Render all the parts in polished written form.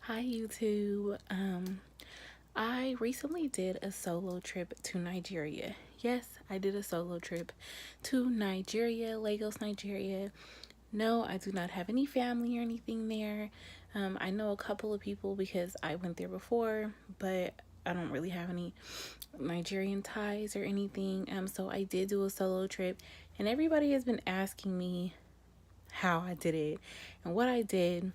Hi YouTube. I recently did a solo trip to Nigeria. Yes, I did a solo trip to Nigeria, Lagos, Nigeria. No, I do not have any family or anything there. I know a couple of people because I went there before, but I don't really have any Nigerian ties or anything. So I did do a solo trip, and everybody has been asking me how I did it and what I did.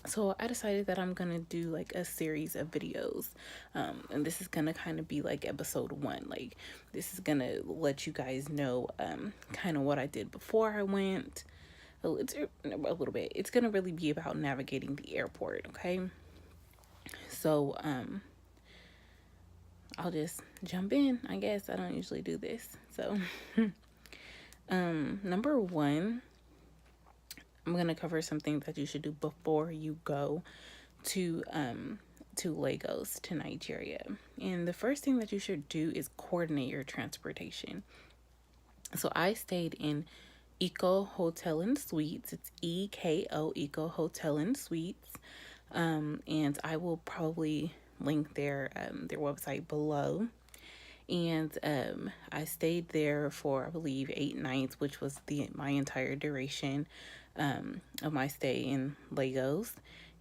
So I decided that I'm gonna do like a series of videos, and this is gonna kind of be like episode one. Like, this is gonna let you guys know kind of what I did before I went. It's a little bit. It's gonna really be about navigating the airport. Okay, so I'll just jump in. I guess I don't usually do this. So number one, I'm gonna cover something that you should do before you go to Lagos, to Nigeria. And the first thing that you should do is coordinate your transportation. So I stayed in Eco Hotel and Suites. It's EKO, Eco Hotel and Suites. And I will probably link their website below. And I stayed there for, I believe, 8 nights, which was my entire duration of my stay in Lagos.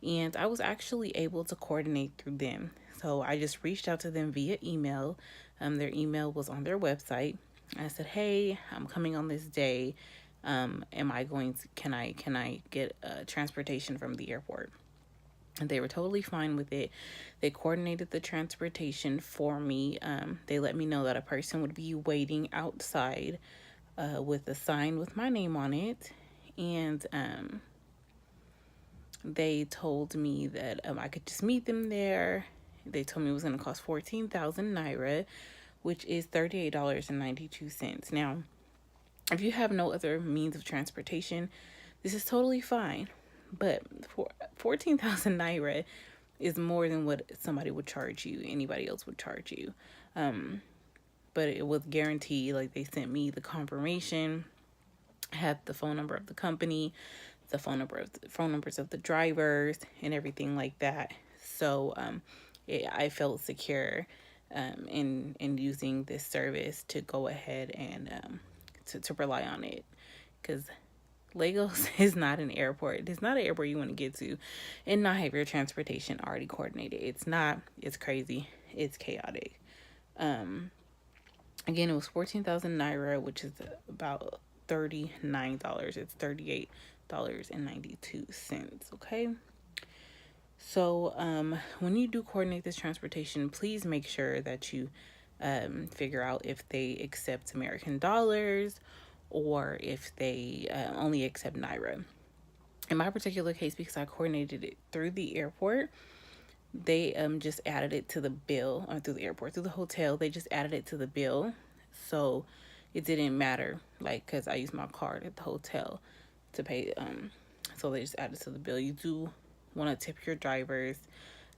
And I was actually able to coordinate through them. So I just reached out to them via email. Their email was on their website. I said, "Hey, I'm coming on this day. Am I going to? Can I get transportation from the airport?" And they were totally fine with it. They coordinated the transportation for me. They let me know that a person would be waiting outside with a sign with my name on it. And they told me that I could just meet them there. They told me it was going to cost 14,000 naira, which is $38.92. Now, if you have no other means of transportation, this is totally fine. But for 14,000 naira is more than what somebody would charge you, anybody else would charge you. But it was guaranteed. Like, they sent me the confirmation, had the phone number of the company, the phone numbers of the drivers, and everything like that. So I felt secure in using this service to go ahead and to rely on it, because Lagos is not an airport. It's not an airport you want to get to and not have your transportation already coordinated. It's not. It's crazy. It's chaotic. Again, it was 14,000 naira, which is about $39. It's $38.92. Okay. So when you do coordinate this transportation, please make sure that you figure out if they accept American dollars or if they only accept naira. In my particular case, because I coordinated it through the airport, they just added it to the bill, or through the airport, through the hotel. They just added it to the bill, so it didn't matter, like, because I used my card at the hotel to pay. So they just added to the bill. You do want to tip your drivers.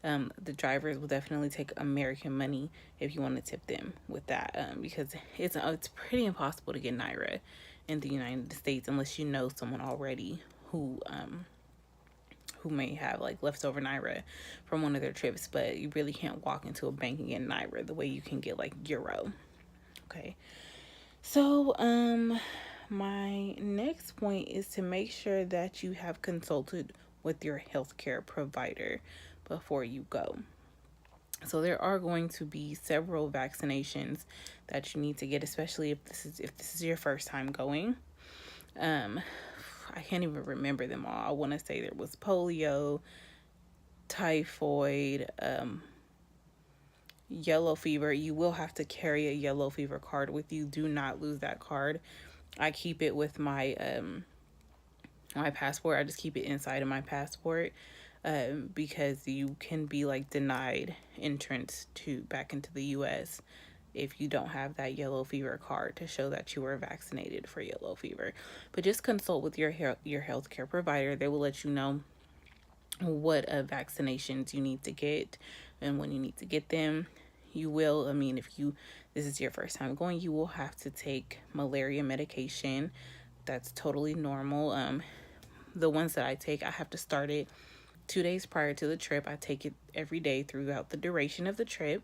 The drivers will definitely take American money if you want to tip them with that, because it's pretty impossible to get naira in the United States unless you know someone already who may have like leftover naira from one of their trips. But you really can't walk into a bank and get naira the way you can get like euro. Okay, so my next point is to make sure that you have consulted with your healthcare provider before you go. So there are going to be several vaccinations that you need to get, especially if this is your first time going. I can't even remember them all. I want to say there was polio, typhoid, yellow fever. You will have to carry a yellow fever card with you. Do not lose that card. I keep it with my my passport. I just keep it inside of my passport, because you can be like denied entrance to back into the U.S. if you don't have that yellow fever card to show that you were vaccinated for yellow fever. But just consult with your healthcare provider. They will let you know what vaccinations you need to get and when you need to get them. You will, I mean, if this is your first time going, you will have to take malaria medication. That's totally normal. The ones that I take, I have to start it 2 days prior to the trip. I take it every day throughout the duration of the trip.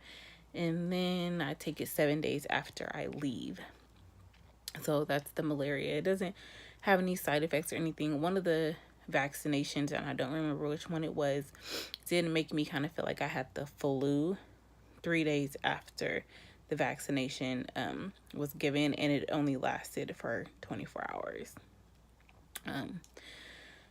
And then I take it 7 days after I leave. So that's the malaria. It doesn't have any side effects or anything. One of the vaccinations, and I don't remember which one it was, did make me kind of feel like I had the flu 3 days after the vaccination was given, and it only lasted for 24 hours.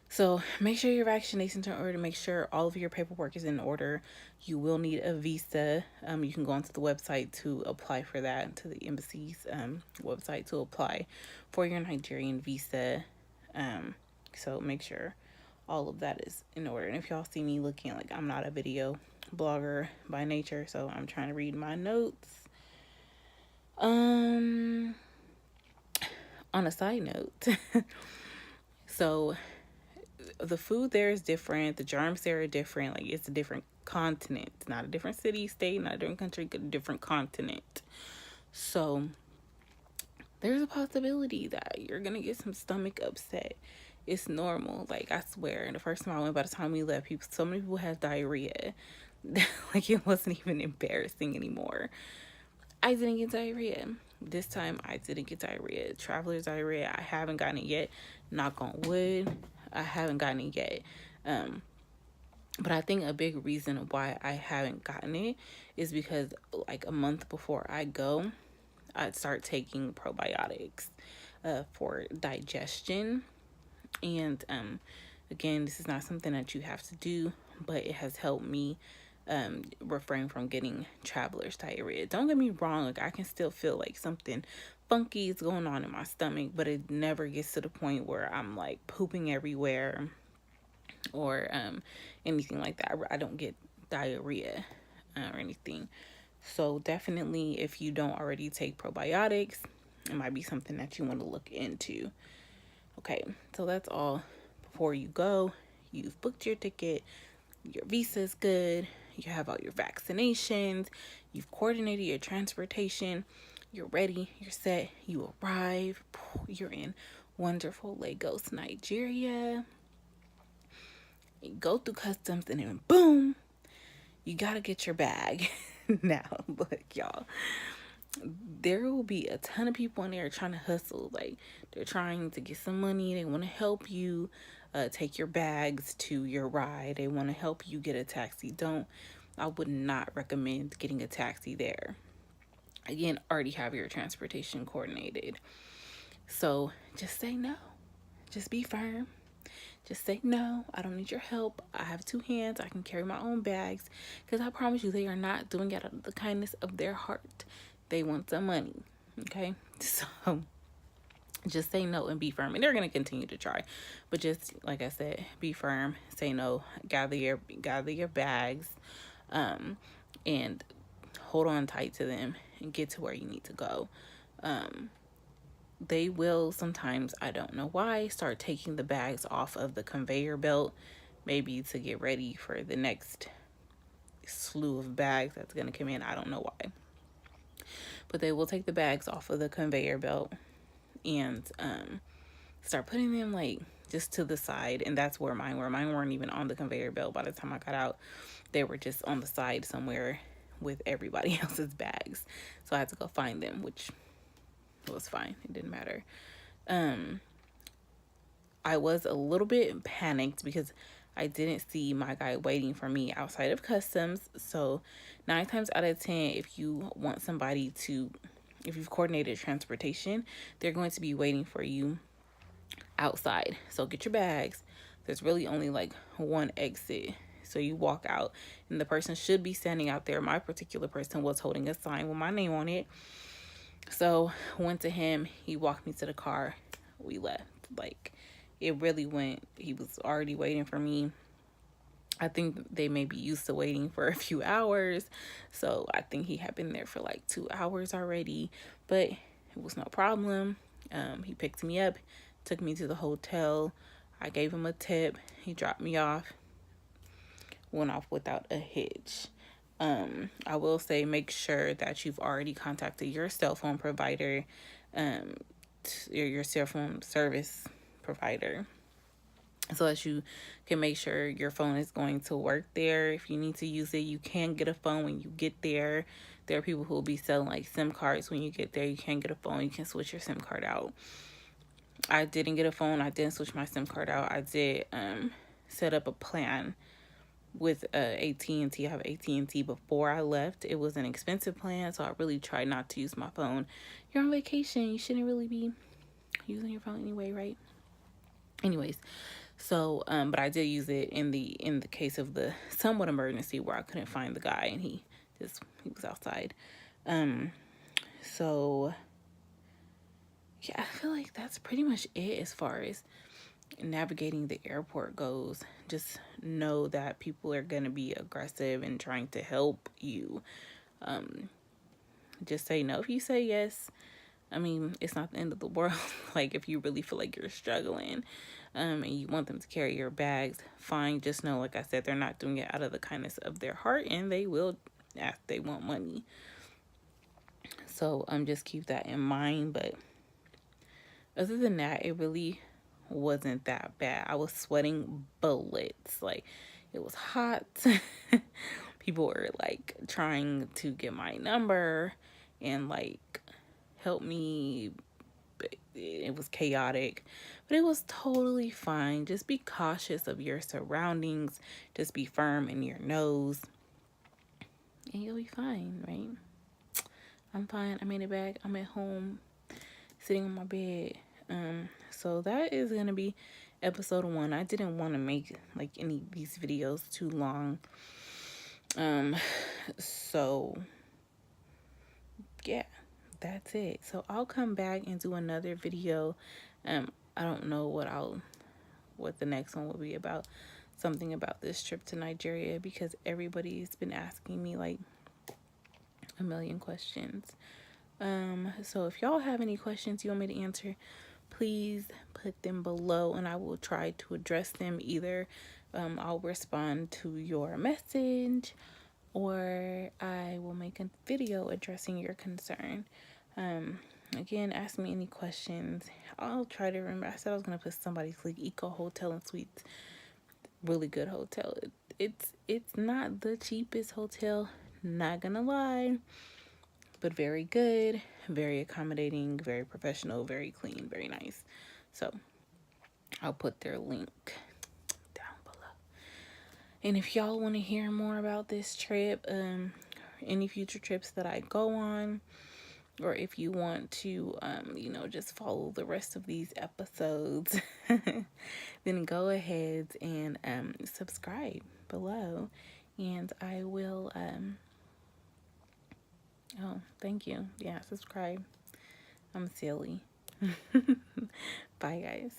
So make sure your vaccinations are in order. Make sure all of your paperwork is in order. You will need a visa. You can go onto the website to apply for that, to the embassy's website to apply for your Nigerian visa. So make sure all of that is in order. And if y'all see me looking like I'm not a video blogger by nature, so I'm trying to read my notes. On a side note, so the food there is different. The germs there are different. Like, it's a different continent. It's not a different city, state, not a different country, a different continent. So there's a possibility that you're going to get some stomach upset. It's normal. Like, I swear, the first time I went, by the time we left, so many people had diarrhea. Like, it wasn't even embarrassing anymore. I didn't get diarrhea. This time, I didn't get diarrhea. Traveler's diarrhea, I haven't gotten it yet. Knock on wood, I haven't gotten it yet. But I think a big reason why I haven't gotten it is because, like, a month before I go, I'd start taking probiotics for digestion. And again, this is not something that you have to do, but it has helped me refrain from getting traveler's diarrhea. Don't get me wrong, like, I can still feel like something funky is going on in my stomach, but it never gets to the point where I'm like pooping everywhere or anything like that. I don't get diarrhea or anything. So definitely, if you don't already take probiotics, it might be something that you want to look into. Okay, so that's all. Before you go, you've booked your ticket, your visa's good, you have all your vaccinations, you've coordinated your transportation, you're ready, you're set, you arrive, you're in wonderful Lagos, Nigeria. You go through customs, and then boom, you gotta get your bag. Now, look, y'all, there will be a ton of people in there trying to hustle. Like, they're trying to get some money. They want to help you take your bags to your ride. They want to help you get a taxi. I would not recommend getting a taxi there. Again, already have your transportation coordinated. So just say no. Just be firm. Just say no. I don't need your help. I have 2 hands. I can carry my own bags. Because I promise you, they are not doing it out of the kindness of their heart. They want some money. Okay? So just say no and be firm. And they're going to continue to try. But just, like I said, be firm. Say no. Gather your bags. And hold on tight to them and get to where you need to go. They will sometimes, I don't know why, start taking the bags off of the conveyor belt, maybe to get ready for the next slew of bags that's going to come in. I don't know why. But they will take the bags off of the conveyor belt and start putting them, like, just to the side. And that's where mine were. Mine weren't even on the conveyor belt by the time I got out. They were just on the side somewhere with everybody else's bags. So I had to go find them, which was fine. It didn't matter. I was a little bit panicked because I didn't see my guy waiting for me outside of customs. So 9 times out of 10, if you want somebody to, if you've coordinated transportation, they're going to be waiting for you outside. So get your bags. There's really only like one exit. So you walk out and the person should be standing out there. My particular person was holding a sign with my name on it. So went to him. He walked me to the car. We left. Like, it really went. He was already waiting for me. I think they may be used to waiting for a few hours. So I think he had been there for like 2 hours already. But it was no problem. He picked me up, took me to the hotel. I gave him a tip. He dropped me off. Went off without a hitch. I will say, make sure that you've already contacted your cell phone provider, your cell phone service provider, so that you can make sure your phone is going to work there. If you need to use it, you can get a phone when you get there. There are people who will be selling like SIM cards when you get there. You can get a phone, you can switch your SIM card out. I didn't get a phone, I didn't switch my SIM card out. I did set up a plan with AT&T. I have AT&T. Before I left, it was an expensive plan, so I really tried not to use my phone. You're on vacation, you shouldn't really be using your phone anyway, right? Anyways, so but I did use it in the case of the somewhat emergency where I couldn't find the guy and he was outside. So yeah, I feel like that's pretty much it as far as navigating the airport goes. Just know that people are going to be aggressive and trying to help you. Just say no if you say yes. I mean, it's not the end of the world. Like, if you really feel like you're struggling and you want them to carry your bags, fine. Just know, like I said, they're not doing it out of the kindness of their heart, and they will ask, they want money. So just keep that in mind. But other than that, it really wasn't that bad. I was sweating bullets. Like, it was hot. People were like trying to get my number and like help me. It was chaotic, but it was totally fine. Just be cautious of your surroundings. Just be firm in your nose, and you'll be fine, right? I'm fine. I made it back. I'm at home, sitting on my bed. So that is gonna be episode 1. I didn't want to make like any of these videos too long. So yeah, that's it. So I'll come back and do another video. I don't know what the next one will be about. Something about this trip to Nigeria, because everybody's been asking me like a million questions. So if y'all have any questions you want me to answer, please put them below and I will try to address them. Either I'll respond to your message or I will make a video addressing your concern. Again, ask me any questions. I'll try to remember. I said I was going to put somebody's like Eco Hotel and Suites. Really good hotel. It's not the cheapest hotel, not gonna lie, but very good, very accommodating, very professional, very clean, very nice. So I'll put their link down below. And if y'all want to hear more about this trip, any future trips that I go on, or if you want to, just follow the rest of these episodes, then go ahead and subscribe below. And I will, oh, thank you. Yeah, subscribe. I'm silly. Bye, guys.